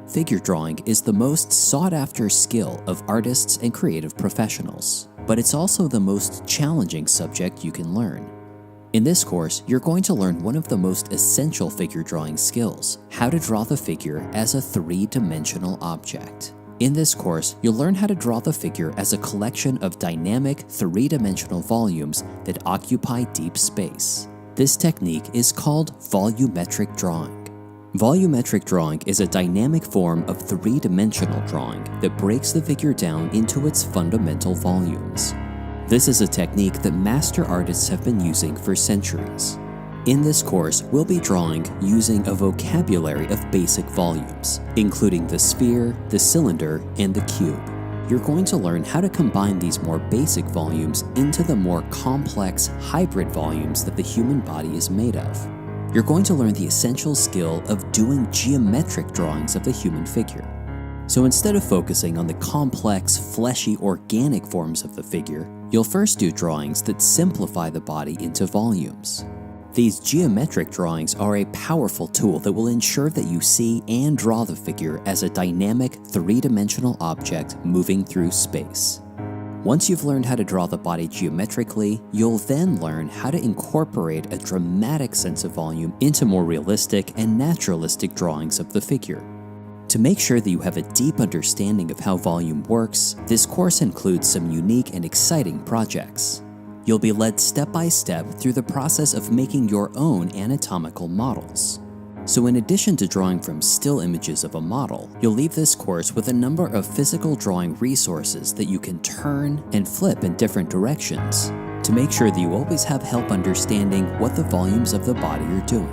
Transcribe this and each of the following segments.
Figure drawing is the most sought-after skill of artists and creative professionals, but it's also the most challenging subject you can learn. In this course, you're going to learn one of the most essential figure drawing skills, how to draw the figure as a three-dimensional object. In this course, you'll learn how to draw the figure as a collection of dynamic, three-dimensional volumes that occupy deep space. This technique is called volumetric drawing. Volumetric drawing is a dynamic form of three-dimensional drawing that breaks the figure down into its fundamental volumes. This is a technique that master artists have been using for centuries. In this course, we'll be drawing using a vocabulary of basic volumes, including the sphere, the cylinder, and the cube. You're going to learn how to combine these more basic volumes into the more complex hybrid volumes that the human body is made of. You're going to learn the essential skill of doing geometric drawings of the human figure. So instead of focusing on the complex, fleshy, organic forms of the figure, you'll first do drawings that simplify the body into volumes. These geometric drawings are a powerful tool that will ensure that you see and draw the figure as a dynamic, three-dimensional object moving through space. Once you've learned how to draw the body geometrically, you'll then learn how to incorporate a dramatic sense of volume into more realistic and naturalistic drawings of the figure. To make sure that you have a deep understanding of how volume works, this course includes some unique and exciting projects. You'll be led step by step through the process of making your own anatomical models. So in addition to drawing from still images of a model, you'll leave this course with a number of physical drawing resources that you can turn and flip in different directions to make sure that you always have help understanding what the volumes of the body are doing.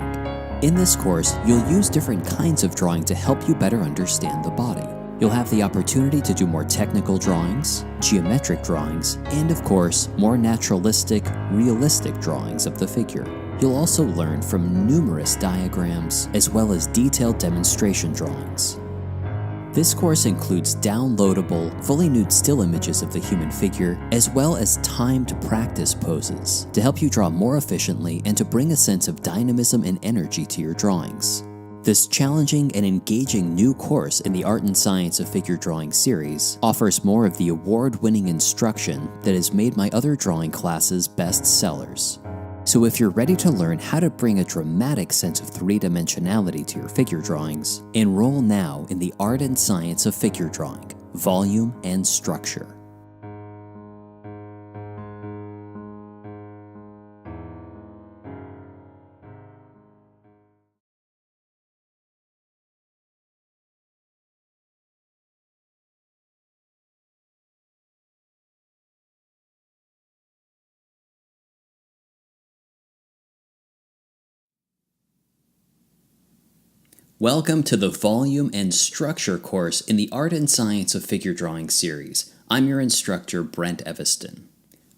In this course, you'll use different kinds of drawing to help you better understand the body. You'll have the opportunity to do more technical drawings, geometric drawings, and of course, more naturalistic, realistic drawings of the figure. You'll also learn from numerous diagrams as well as detailed demonstration drawings. This course includes downloadable, fully nude still images of the human figure as well as timed practice poses to help you draw more efficiently and to bring a sense of dynamism and energy to your drawings. This challenging and engaging new course in the Art and Science of Figure Drawing series offers more of the award-winning instruction that has made my other drawing classes bestsellers. So if you're ready to learn how to bring a dramatic sense of three-dimensionality to your figure drawings, enroll now in the Art and Science of Figure Drawing, Volume and Structure. Welcome to the Volume and Structure course in the Art and Science of Figure Drawing series. I'm your instructor, Brent Eviston.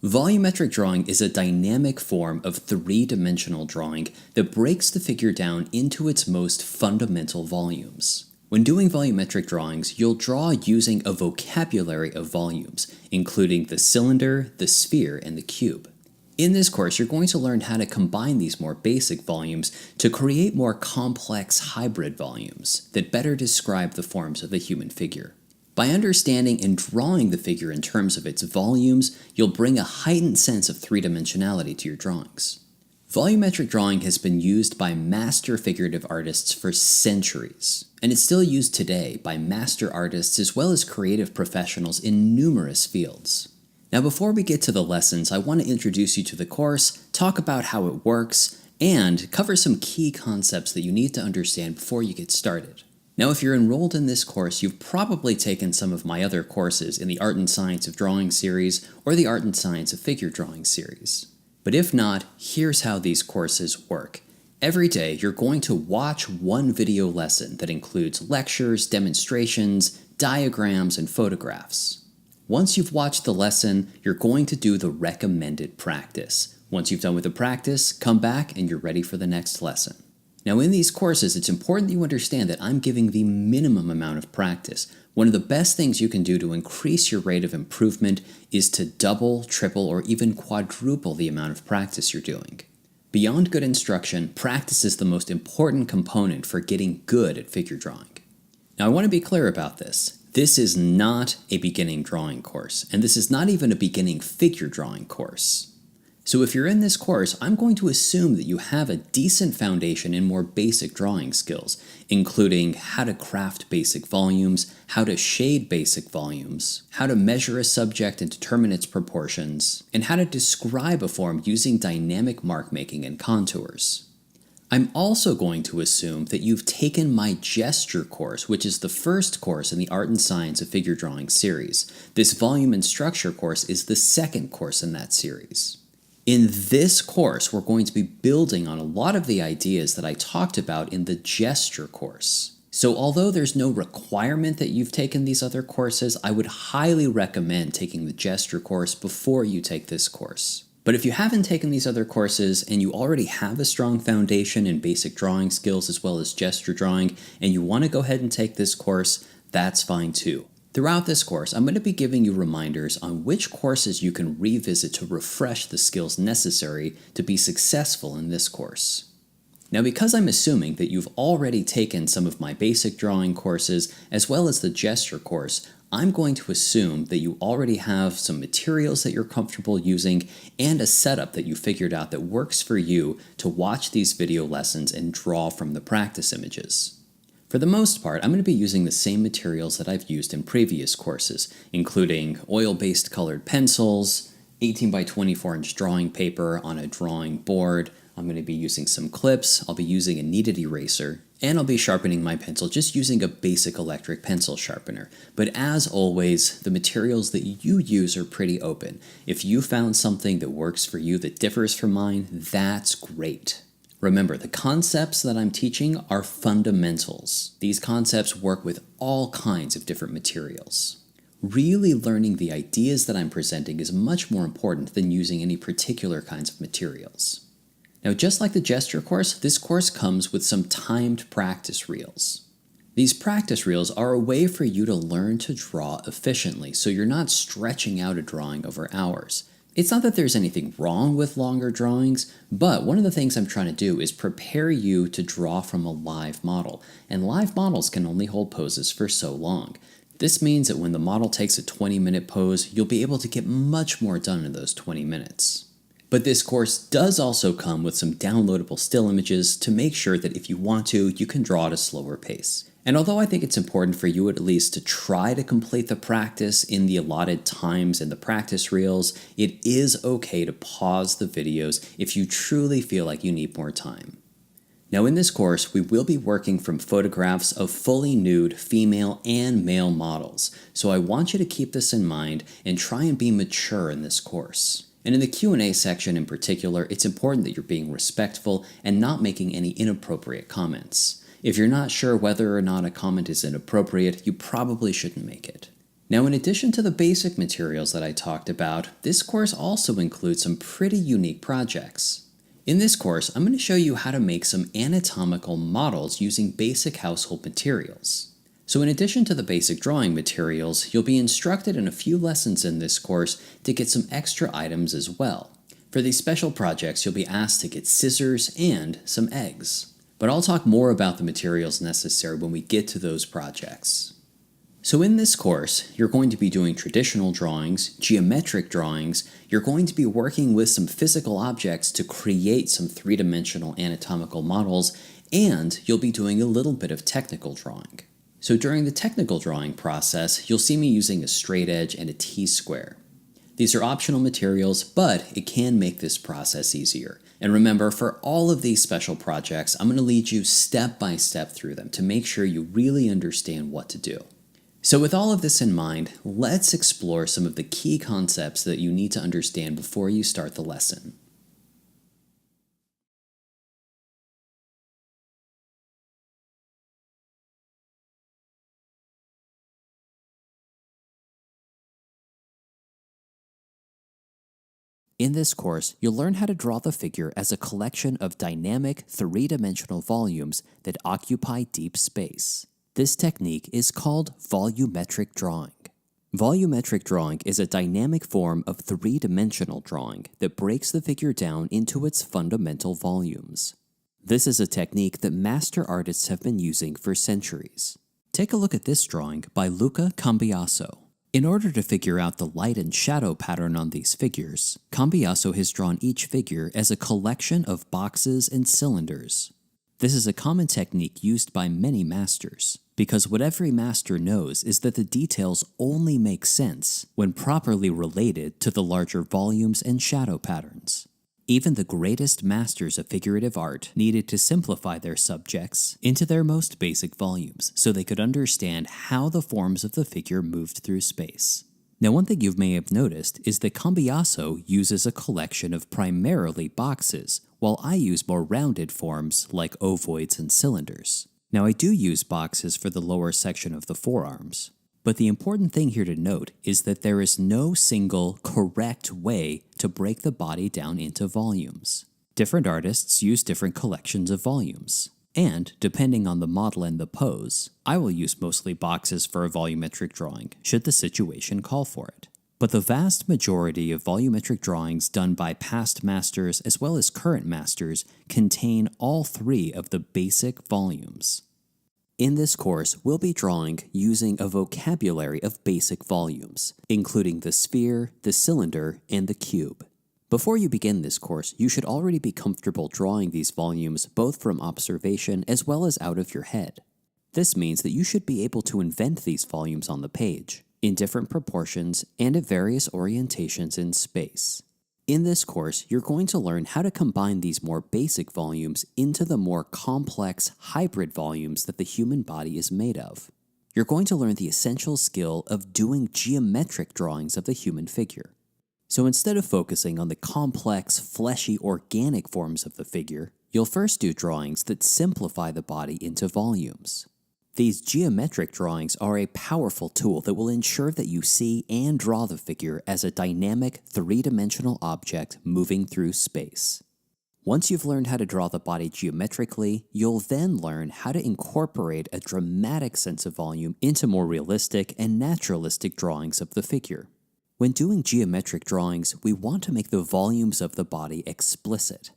Volumetric drawing is a dynamic form of three-dimensional drawing that breaks the figure down into its most fundamental volumes. When doing volumetric drawings, you'll draw using a vocabulary of volumes, including the cylinder, the sphere, and the cube. In this course, you're going to learn how to combine these more basic volumes to create more complex hybrid volumes that better describe the forms of the human figure. By understanding and drawing the figure in terms of its volumes, you'll bring a heightened sense of three-dimensionality to your drawings. Volumetric drawing has been used by master figurative artists for centuries, and it's still used today by master artists as well as creative professionals in numerous fields. Now before we get to the lessons, I want to introduce you to the course, talk about how it works, and cover some key concepts that you need to understand before you get started. Now if you're enrolled in this course, you've probably taken some of my other courses in the Art and Science of Drawing series or the Art and Science of Figure Drawing series. But if not, here's how these courses work. Every day, you're going to watch one video lesson that includes lectures, demonstrations, diagrams, and photographs. Once you've watched the lesson, you're going to do the recommended practice. Once you've done with the practice, come back and you're ready for the next lesson. Now in these courses, it's important that you understand that I'm giving the minimum amount of practice. One of the best things you can do to increase your rate of improvement is to double, triple, or even quadruple the amount of practice you're doing. Beyond good instruction, practice is the most important component for getting good at figure drawing. Now I want to be clear about this. This is not a beginning drawing course, and this is not even a beginning figure drawing course. So if you're in this course, I'm going to assume that you have a decent foundation in more basic drawing skills, including how to craft basic volumes, how to shade basic volumes, how to measure a subject and determine its proportions, and how to describe a form using dynamic mark making and contours. I'm also going to assume that you've taken my gesture course, which is the first course in the Art and Science of Figure Drawing series. This volume and structure course is the second course in that series. In this course, we're going to be building on a lot of the ideas that I talked about in the gesture course. So although there's no requirement that you've taken these other courses, I would highly recommend taking the gesture course before you take this course. But if you haven't taken these other courses and you already have a strong foundation in basic drawing skills as well as gesture drawing, and you want to go ahead and take this course, that's fine too. Throughout this course, I'm going to be giving you reminders on which courses you can revisit to refresh the skills necessary to be successful in this course. Now, because I'm assuming that you've already taken some of my basic drawing courses as well as the gesture course, I'm going to assume that you already have some materials that you're comfortable using and a setup that you figured out that works for you to watch these video lessons and draw from the practice images. For the most part, I'm going to be using the same materials that I've used in previous courses, including oil-based colored pencils, 18 by 24 inch drawing paper on a drawing board. I'm going to be using some clips, I'll be using a kneaded eraser, and I'll be sharpening my pencil just using a basic electric pencil sharpener. But as always, the materials that you use are pretty open. If you found something that works for you that differs from mine, that's great. Remember, the concepts that I'm teaching are fundamentals. These concepts work with all kinds of different materials. Really learning the ideas that I'm presenting is much more important than using any particular kinds of materials. Now, just like the gesture course, this course comes with some timed practice reels. These practice reels are a way for you to learn to draw efficiently, so you're not stretching out a drawing over hours. It's not that there's anything wrong with longer drawings, but one of the things I'm trying to do is prepare you to draw from a live model, and live models can only hold poses for so long. This means that when the model takes a 20-minute pose, you'll be able to get much more done in those 20 minutes. But this course does also come with some downloadable still images to make sure that if you want to, you can draw at a slower pace. And although I think it's important for you at least to try to complete the practice in the allotted times in the practice reels, it is okay to pause the videos if you truly feel like you need more time. Now in this course, we will be working from photographs of fully nude female and male models, so I want you to keep this in mind and try and be mature in this course. And in the Q&A section in particular, it's important that you're being respectful and not making any inappropriate comments. If you're not sure whether or not a comment is inappropriate, you probably shouldn't make it. Now, in addition to the basic materials that I talked about, this course also includes some pretty unique projects. In this course, I'm going to show you how to make some anatomical models using basic household materials. So in addition to the basic drawing materials, you'll be instructed in a few lessons in this course to get some extra items as well. For these special projects, you'll be asked to get scissors and some eggs. But I'll talk more about the materials necessary when we get to those projects. So in this course, you're going to be doing traditional drawings, geometric drawings, you're going to be working with some physical objects to create some three-dimensional anatomical models, and you'll be doing a little bit of technical drawing. So during the technical drawing process, you'll see me using a straight edge and a T-square. These are optional materials, but it can make this process easier. And remember, for all of these special projects, I'm going to lead you step by step through them to make sure you really understand what to do. So with all of this in mind, let's explore some of the key concepts that you need to understand before you start the lesson. In this course, you'll learn how to draw the figure as a collection of dynamic, three-dimensional volumes that occupy deep space. This technique is called volumetric drawing. Volumetric drawing is a dynamic form of three-dimensional drawing that breaks the figure down into its fundamental volumes. This is a technique that master artists have been using for centuries. Take a look at this drawing by Luca Cambiaso. In order to figure out the light and shadow pattern on these figures, Cambiaso has drawn each figure as a collection of boxes and cylinders. This is a common technique used by many masters, because what every master knows is that the details only make sense when properly related to the larger volumes and shadow patterns. Even the greatest masters of figurative art needed to simplify their subjects into their most basic volumes so they could understand how the forms of the figure moved through space. Now, one thing you may have noticed is that Cambiaso uses a collection of primarily boxes, while I use more rounded forms like ovoids and cylinders. Now, I do use boxes for the lower section of the forearms, but the important thing here to note is that there is no single correct way to break the body down into volumes. Different artists use different collections of volumes, and depending on the model and the pose, I will use mostly boxes for a volumetric drawing should the situation call for it. But the vast majority of volumetric drawings done by past masters as well as current masters contain all three of the basic volumes. In this course, we'll be drawing using a vocabulary of basic volumes, including the sphere, the cylinder, and the cube. Before you begin this course, you should already be comfortable drawing these volumes both from observation as well as out of your head. This means that you should be able to invent these volumes on the page, in different proportions and at various orientations in space. In this course, you're going to learn how to combine these more basic volumes into the more complex hybrid volumes that the human body is made of. You're going to learn the essential skill of doing geometric drawings of the human figure. So instead of focusing on the complex, fleshy, organic forms of the figure, you'll first do drawings that simplify the body into volumes. These geometric drawings are a powerful tool that will ensure that you see and draw the figure as a dynamic, three-dimensional object moving through space. Once you've learned how to draw the body geometrically, you'll then learn how to incorporate a dramatic sense of volume into more realistic and naturalistic drawings of the figure. When doing geometric drawings, we want to make the volumes of the body explicit.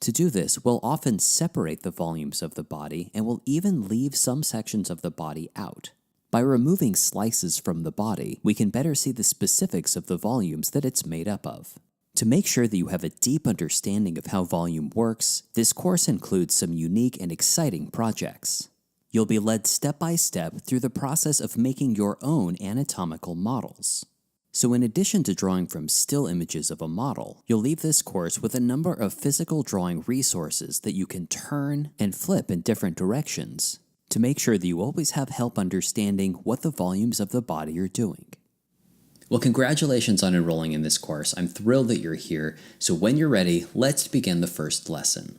To do this, we'll often separate the volumes of the body and will even leave some sections of the body out. By removing slices from the body, we can better see the specifics of the volumes that it's made up of. To make sure that you have a deep understanding of how volume works, this course includes some unique and exciting projects. You'll be led step by step through the process of making your own anatomical models. So in addition to drawing from still images of a model, you'll leave this course with a number of physical drawing resources that you can turn and flip in different directions to make sure that you always have help understanding what the volumes of the body are doing. Well, congratulations on enrolling in this course. I'm thrilled that you're here. So when you're ready, let's begin the first lesson.